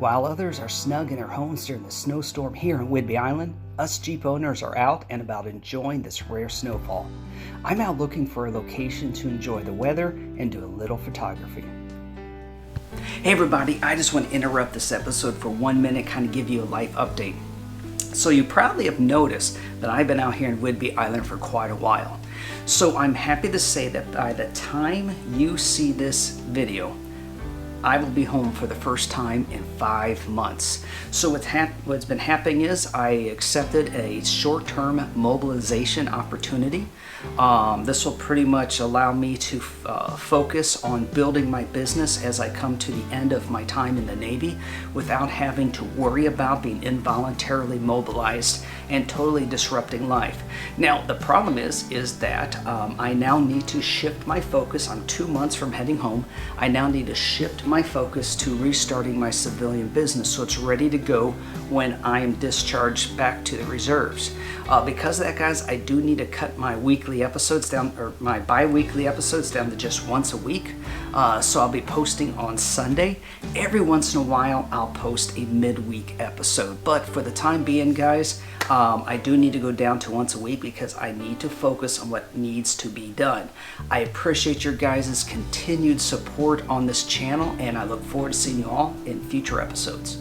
While others are snug in their homes during the snowstorm here in Whidbey Island, us Jeep owners are out and about enjoying this rare snowfall. I'm out looking for a location to enjoy the weather and do a little photography. Hey everybody, I just want to interrupt this episode for 1 minute, kind of give you a life update. So you probably have noticed that I've been out here in Whidbey Island for quite a while. So I'm happy to say that by the time you see this video, I will be home for the first time in 5 months. So what's been happening is I accepted a short-term mobilization opportunity. This will pretty much allow me to focus on building my business as I come to the end of my time in the Navy without having to worry about being involuntarily mobilized and totally disrupting life. Now, the problem is that I now need to shift my focus. I'm 2 months from heading home. I now need to shift my focus to restarting my civilian business so it's ready to go when I am discharged back to the reserves. Because of that, guys, I do need to cut my weekly episodes down, or my bi-weekly episodes down to just once a week. So I'll be posting on Sunday. Every once in a while, I'll post a midweek episode. But for the time being, guys, I do need to go down to once a week because I need to focus on what needs to be done. I appreciate your guys' continued support on this channel, and I look forward to seeing you all in future episodes.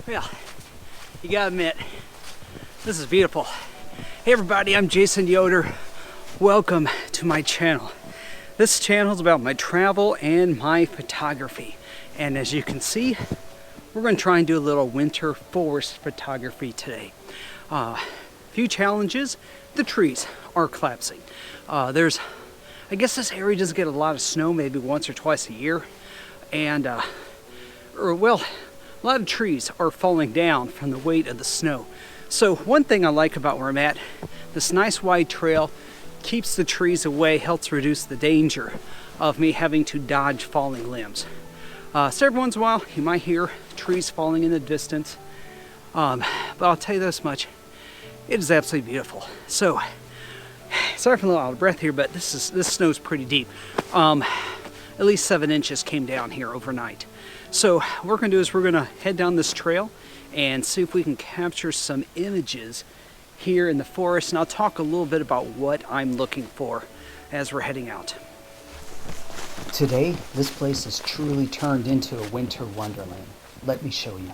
Well, you gotta admit, this is beautiful. Hey everybody, I'm Jason Yoder. Welcome to my channel. This channel is about my travel and my photography. And as you can see, we're gonna try and do a little winter forest photography today. Few challenges. The trees are collapsing. I guess this area doesn't get a lot of snow, maybe once or twice a year. And, a lot of trees are falling down from the weight of the snow. So one thing I like about where I'm at, this nice wide trail keeps the trees away, helps reduce the danger of me having to dodge falling limbs. So every once in a while, you might hear trees falling in the distance. But I'll tell you this much, it is absolutely beautiful. So, sorry for a little out of breath here, but this snow's pretty deep. At least 7 inches came down here overnight. So what we're going to do is we're going to head down this trail and see if we can capture some images here in the forest. And I'll talk a little bit about what I'm looking for as we're heading out. Today, this place has truly turned into a winter wonderland. Let me show you.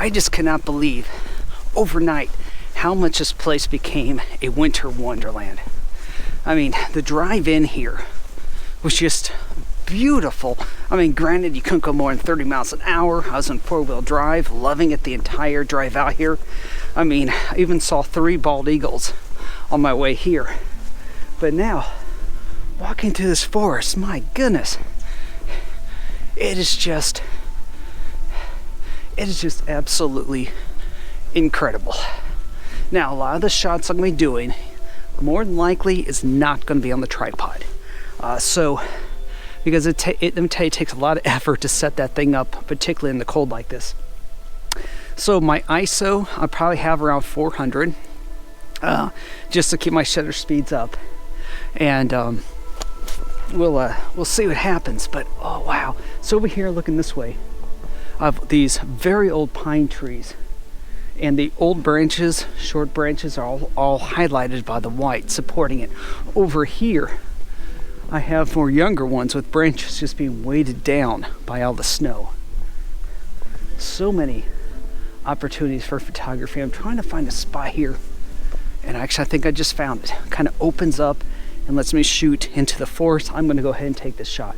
I just cannot believe overnight how much this place became a winter wonderland. I mean, the drive in here was just beautiful. I mean, granted, you couldn't go more than 30 miles an hour. I was in 4-wheel drive, loving it the entire drive out here. I mean, I even saw 3 bald eagles on my way here. But now, walking through this forest, my goodness, it is just absolutely incredible. Now, a lot of the shots I'm going to be doing, more than likely, is not going to be on the tripod. Because let me tell you, it takes a lot of effort to set that thing up, particularly in the cold like this. So my ISO, I probably have around 400, just to keep my shutter speeds up, and we'll see what happens. But oh wow! So over here, looking this way, I have these very old pine trees, and the old branches, short branches, are all highlighted by the white, supporting it. Over here, I have more younger ones with branches just being weighted down by all the snow. So many opportunities for photography. I'm trying to find a spot here, and actually I think I just found it. Kind of opens up and lets me shoot into the forest. I'm going to go ahead and take this shot.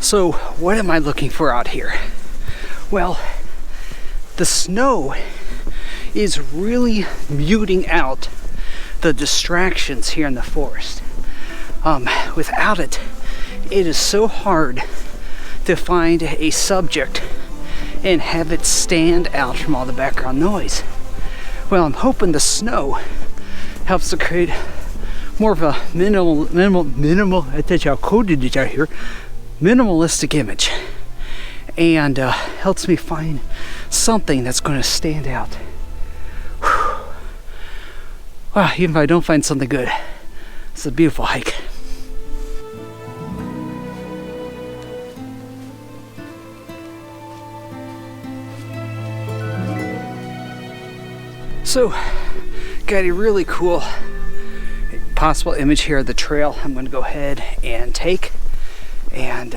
So what am I looking for out here? Well, the snow is really muting out the distractions here in the forest. Without it, it is so hard to find a subject and have it stand out from all the background noise. Well, I'm hoping the snow helps to create more of a minimal, I tell you how cold it is out here, minimalistic image, and helps me find something that's going to stand out. Wow, even if I don't find something good, it's a beautiful hike. So, got a really cool possible image here of the trail I'm going to go ahead and take and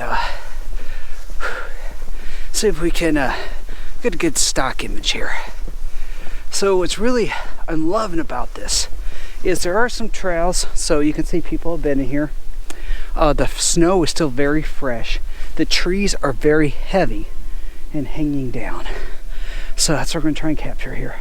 see if we can get a good stock image here. So what's really I'm loving about this is there are some trails, so you can see people have been in here. The snow is still very fresh. The trees are very heavy and hanging down. So that's what we're going to try and capture here.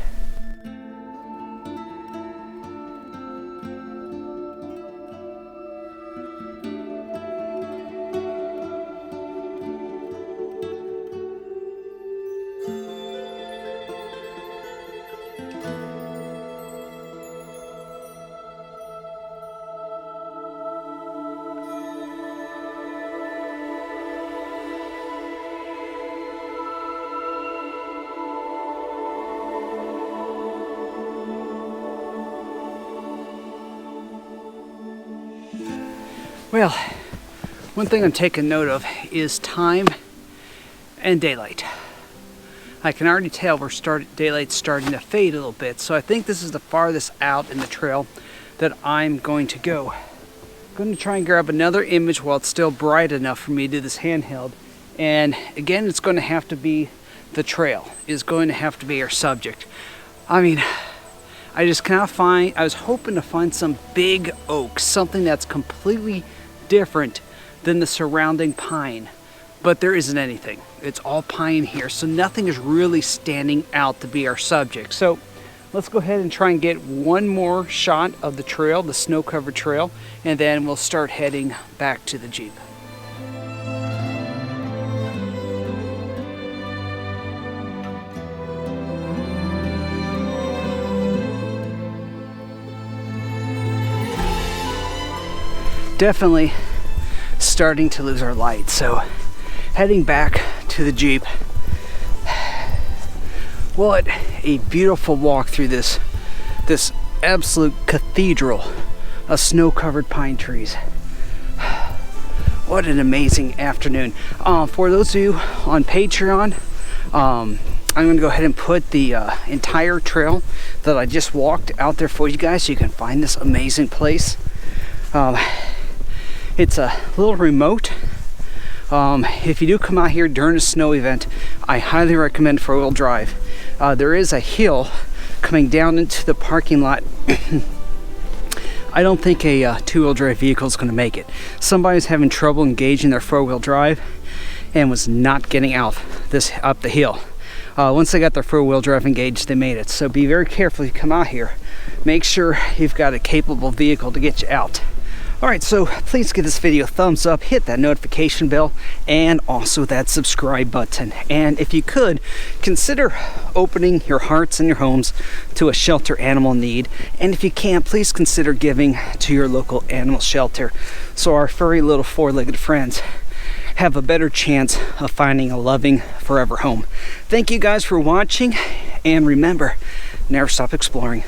Well, one thing I'm taking note of is time and daylight. I can already tell daylight's starting to fade a little bit, so I think this is the farthest out in the trail that I'm going to go. I'm going to try and grab another image while it's still bright enough for me to do this handheld. And again, it's going to have to be the trail, is going to have to be our subject. I mean, I just cannot find, I was hoping to find some big oak, something that's completely different than the surrounding pine, but there isn't anything. It's all pine here, so nothing is really standing out to be our subject. So let's go ahead and try and get one more shot of the trail, the snow-covered trail, and then we'll start heading back to the Jeep. definitely starting to lose our light. So heading back to the Jeep. What a beautiful walk through this absolute cathedral of snow-covered pine trees. What an amazing afternoon. For those of you on Patreon, I'm going to go ahead and put the entire trail that I just walked out there for you guys so you can find this amazing place. It's a little remote. If you do come out here during a snow event, I highly recommend four-wheel drive. There is a hill coming down into the parking lot. I don't think a two-wheel drive vehicle is going to make it. Somebody's having trouble engaging their four-wheel drive and was not getting out up the hill. Once they got their four-wheel drive engaged, they made it. So be very careful if you come out here. Make sure you've got a capable vehicle to get you out. Alright, so please give this video a thumbs up, hit that notification bell, and also that subscribe button. And if you could, consider opening your hearts and your homes to a shelter animal in need. And if you can't, please consider giving to your local animal shelter so our furry little four-legged friends have a better chance of finding a loving forever home. Thank you guys for watching, and remember, never stop exploring.